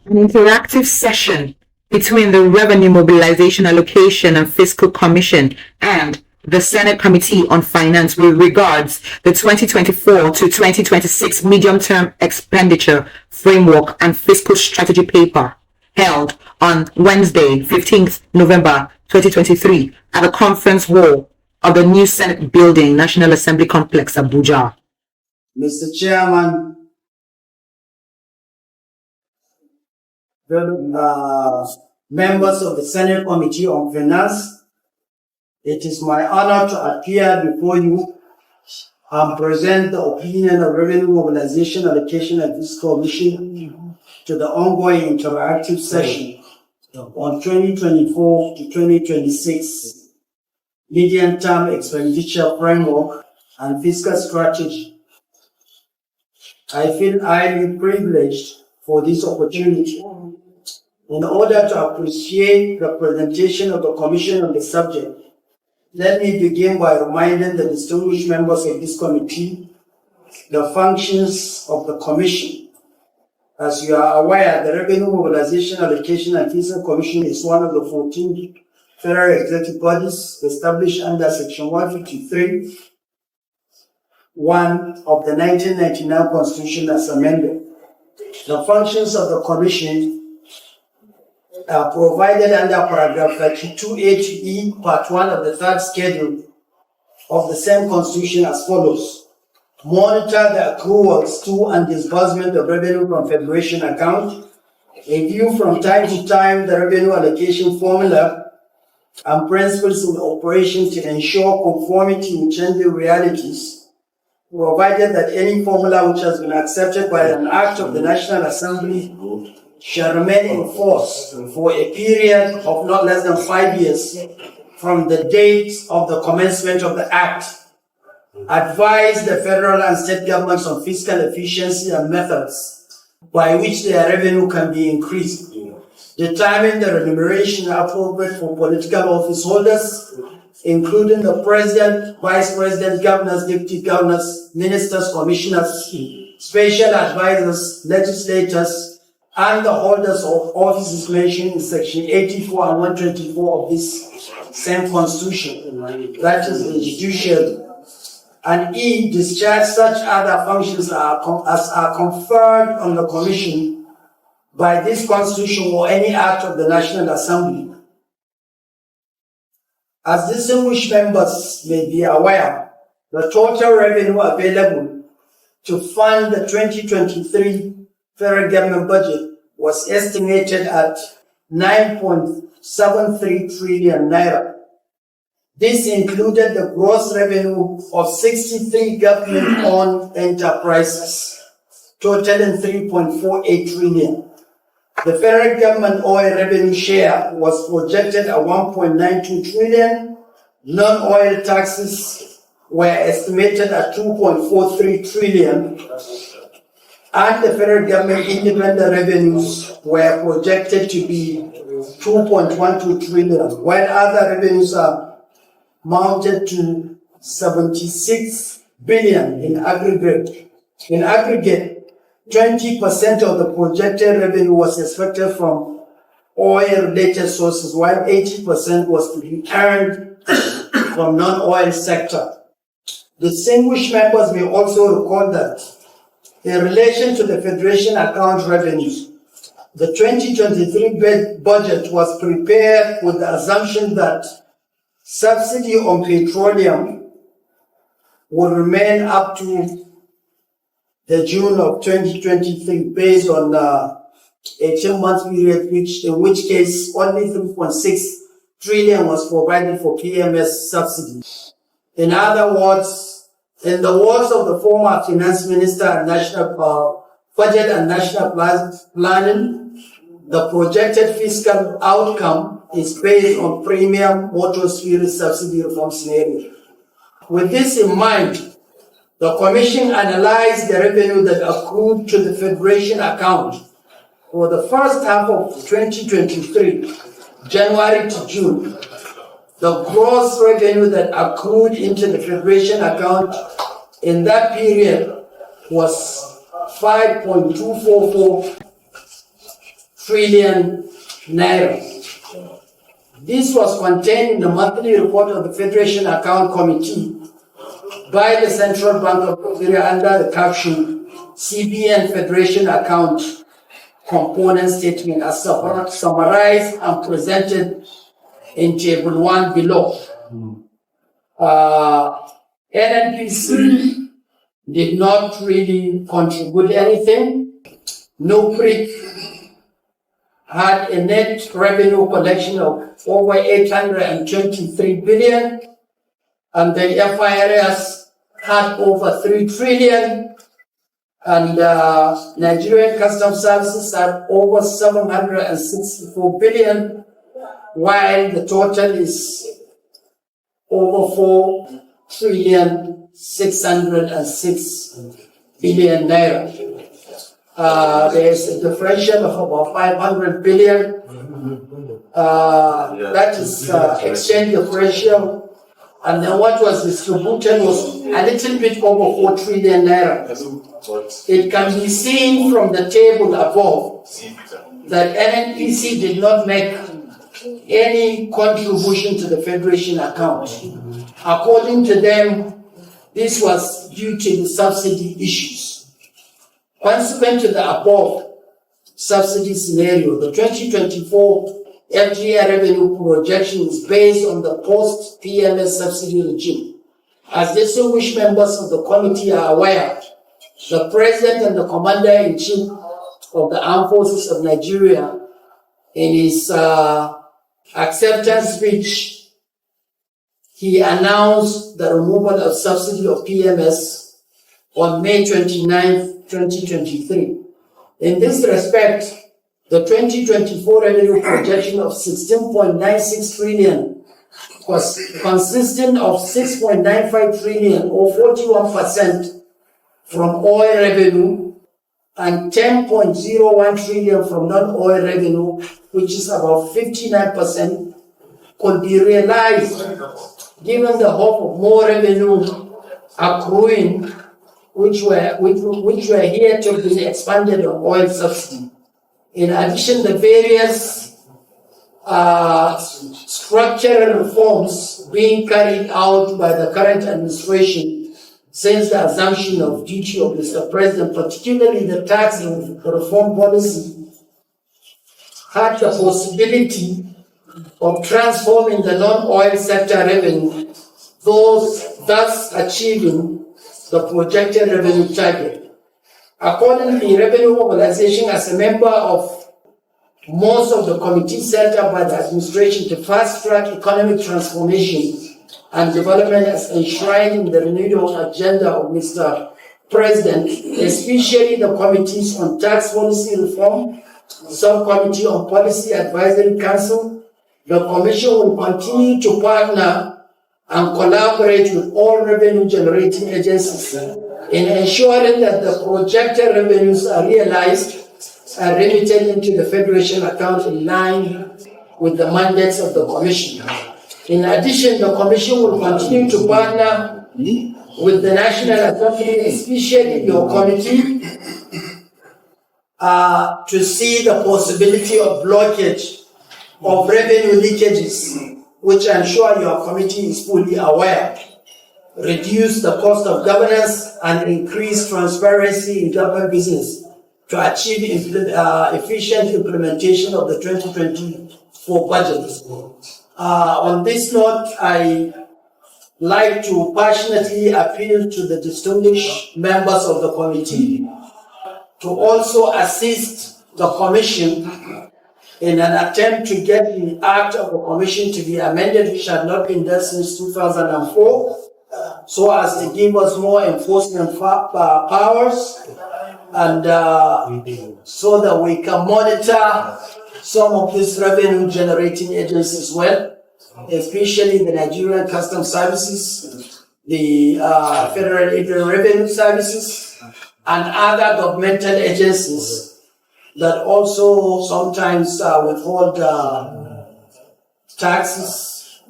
An interactive session between the Revenue Mobilization Allocation and Fiscal Commission and the Senate Committee on Finance with regards the 2024 to 2026 medium-term expenditure framework and fiscal strategy paper held on Wednesday, 15th November 2023 at the conference hall of the new Senate building, National Assembly Complex, Abuja. Mr. Chairman, members of the Senate Committee on Finance, it is my honor to appear before you and present the opinion of Revenue Mobilization, Allocation and Fiscal Commission to the ongoing interactive session on 2024 to 2026 medium-term expenditure framework and fiscal strategy. I feel highly privileged for this opportunity. In order to appreciate the presentation of the Commission on the subject, let me begin by reminding the distinguished members of this committee the functions of the Commission. As you are aware, the Revenue Mobilization, Allocation and Fiscal Commission is one of the 14 federal executive bodies established under Section 153 of the 1999 Constitution as amended. The functions of the Commission are provided under paragraph 32A part 1 of the third schedule of the same Constitution as follows. Monitor the accruals to and disbursement of revenue from Federation account. Review from time to time the revenue allocation formula and principles of operations to ensure conformity with changing realities, provided that any formula which has been accepted by an act of the National Assembly shall remain in force for a period of not less than 5 years from the date of the commencement of the act. Advise the federal and state governments on fiscal efficiency and methods by which their revenue can be increased. Determine the remuneration appropriate for political office holders, including the president, vice president, governors, deputy governors, ministers, commissioners, special advisors, legislators, and the holders of offices mentioned in Section 84 and 124 of this same Constitution, that is the judiciary. And E, discharge such other functions as are conferred on the Commission by this Constitution or any act of the National Assembly. As distinguished members may be aware, the total revenue available to fund the 2023 federal government budget was estimated at 9.73 trillion naira. This included the gross revenue of 63 government-owned enterprises, totaling 3.48 trillion. The federal government oil revenue share was projected at 1.92 trillion. Non-oil taxes were estimated at 2.43 trillion. And the federal government independent revenues were projected to be 2.12 trillion, while other revenues are mounted to 76 billion in aggregate. In aggregate, 20% of the projected revenue was expected from oil-related sources, while 80% was to be earned from non-oil sector. Distinguished members may also recall that in relation to the Federation account revenues, the 2023 budget was prepared with the assumption that subsidy on petroleum will remain up to the June of 2023 based on the 18-month period, in which case only 3.6 trillion was provided for PMS subsidies. In other words, in the words of the former Finance Minister and National Budget and National Planning, the projected fiscal outcome is based on premium motor fuel subsidy reform scenario. With this in mind, the Commission analyzed the revenue that accrued to the Federation account for the first half of 2023, January to June. The gross revenue that accrued into the Federation account in that period was 5.244 trillion naira. This was contained in the monthly report of the Federation Account Committee by the Central Bank of Nigeria under the caption CBN Federation Account Component Statement as summarized and presented in Table 1 below. NNPC did not really contribute anything. NUPRIC had a net revenue collection of over 823 billion, and the FIRS had over 3 trillion, and Nigerian Customs Services had over 764 billion, while the total is over 4 trillion 606 billion naira. There is a differential of about 500 billion. That is exchange differential. And then what was distributed was a little bit over 4 trillion naira. It can be seen from the table above that NNPC did not make any contribution to the Federation account. According to them, this was due to the subsidy issues. Consequent to the above subsidy scenario, the 2024 FGA revenue projection is based on the post-PMS subsidy regime. As distinguished members of the committee are aware, the President and the Commander-in-Chief of the Armed Forces of Nigeria, in his acceptance speech, he announced the removal of subsidy of PMS on May 29, 2023. In this respect, the 2024 revenue projection of 16.96 trillion was consisting of 6.95 trillion or 41% from oil revenue and 10.01 trillion from non-oil revenue, which is about 59%, could be realized given the hope of more revenue accruing, which were here to be expanded on oil subsidy. In addition, the various structural reforms being carried out by the current administration since the assumption of duty of Mr. President, particularly the tax reform policy, had the possibility of transforming the non-oil sector revenue, thus achieving the projected revenue target. Accordingly, revenue mobilization as a member of most of the committees set up by the administration to fast-track economic transformation and development as enshrined in the renewed agenda of Mr. President, especially the committees on tax policy reform, subcommittee on policy advisory council. The Commission will continue to partner and collaborate with all revenue-generating agencies in ensuring that the projected revenues are realized and remitted into the Federation account in line with the mandates of the Commission. In addition, the Commission will continue to partner with the National Assembly, especially your committee, to see the possibility of blockage of revenue leakages, which I'm sure your committee is fully aware, reduce the cost of governance and increase transparency in government business to achieve efficient implementation of the 2024 budget. On this note, I like to passionately appeal to the distinguished members of the committee to also assist the Commission in an attempt to get the Act of the Commission to be amended, which had not been done since 2004, so as to give us more enforcement powers, and so that we can monitor some of these revenue-generating agencies well, especially the Nigerian Customs Services, the Federal Internal Revenue Services, and other governmental agencies that also sometimes withhold taxes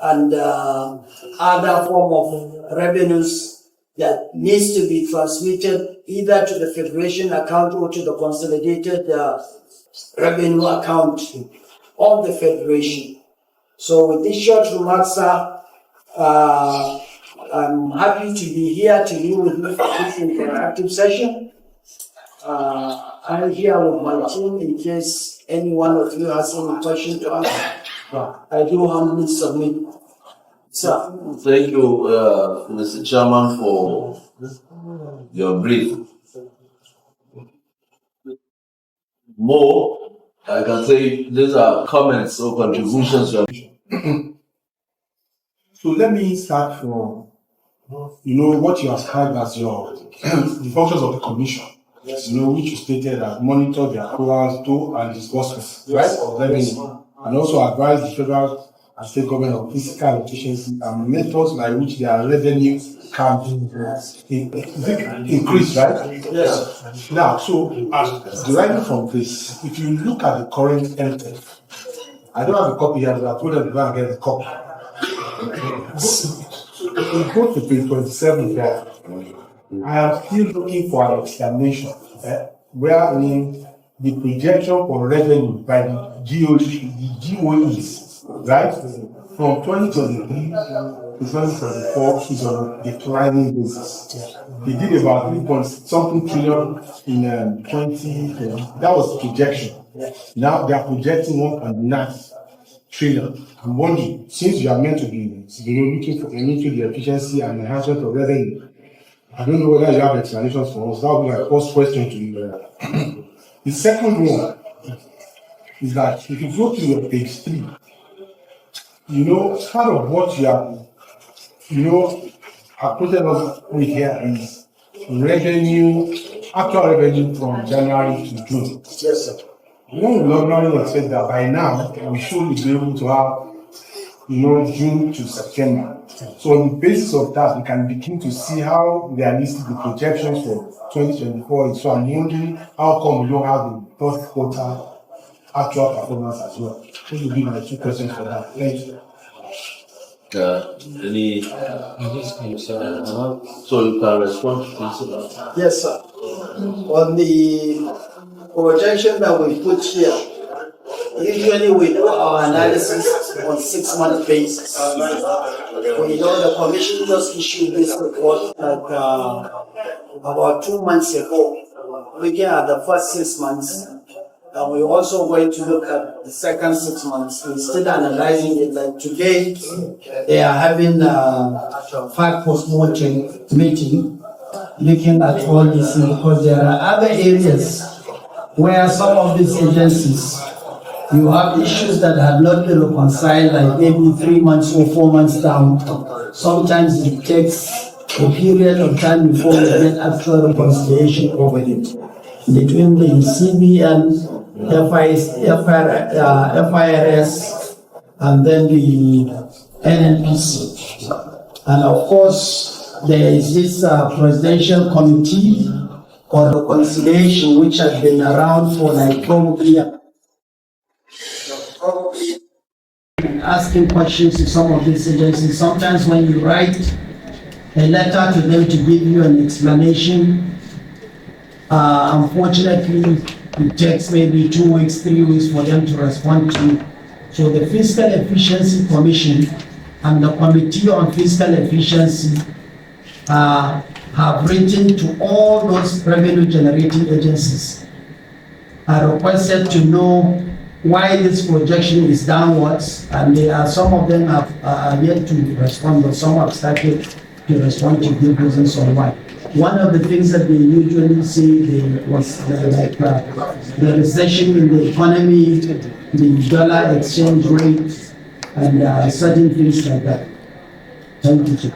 and other form of revenues that needs to be transmitted either to the Federation account or to the consolidated revenue account of the Federation. So with these short remarks, sir, I'm happy to be here to deal with you for this interactive session. I'm here with my team in case any one of you has any question to ask. I do humbly submit. Sir. Thank you, Mr. Chairman, for your brief. More, I can say these are comments or contributions. So let me start from, what you ascribe as your the functions of the commission. Which you stated that monitor the accruals to and disbursements, right, of revenue, and also advise the federal and state government of fiscal efficiency and methods by which their revenue can increase, right? Yes. Now, so as deriving from this, if you look at the current MTF, I don't have a copy here, but I told them to go and get a copy. We go to page 27 there. I am still looking for an explanation wherein the projection for revenue by the GOEs, right, from 2023 to 2024 is on a declining basis. They did about 3.something trillion in 2020. That was the projection. Now they are projecting 1.9 trillion. I'm wondering, since you are meant to be looking for the efficiency and enhancement of revenue, I don't know whether you have explanations for us. That would be my first question to you. The second one is that if you go to your page 3, part of what you are, approaching us with here is actual revenue from January to June. Yes, sir. One would normally expect that by now we should be able to have, June to September. So on the basis of that, we can begin to see how realistic the projections for 2024 is. So I'm wondering how come we don't have the third quarter actual performance as well. Those would be my two questions for that. Thank you. So you can respond to this? Yes, sir. On the projection that we put here, usually we do our analysis on 6-month basis. The commission just issued this report about 2 months ago, looking at the first 6 months. And we're also going to look at the second 6 months. We're still analyzing it. Like today, they are having a fact post-mortem meeting, looking at all this, because there are other areas where some of these agencies, you have issues that have not been reconciled, like maybe 3 months or 4 months down. Sometimes it takes a period of time before we get actual reconciliation over it between the CBN, FIRS, and then the NNPC. And of course, there is this presidential committee for reconciliation, which has been around for like probably asking questions to some of these agencies. Sometimes when you write a letter to them to give you an explanation, unfortunately, it takes maybe 2 weeks, 3 weeks for them to respond to you. So the Fiscal Efficiency Commission and the Committee on Fiscal Efficiency have written to all those revenue generating agencies, are requested to know why this projection is downwards, and some of them have yet to respond, but some have started to respond to give reasons on why. One of the things that they usually say was the recession in the economy, the dollar exchange rate, and certain things like that. Thank you.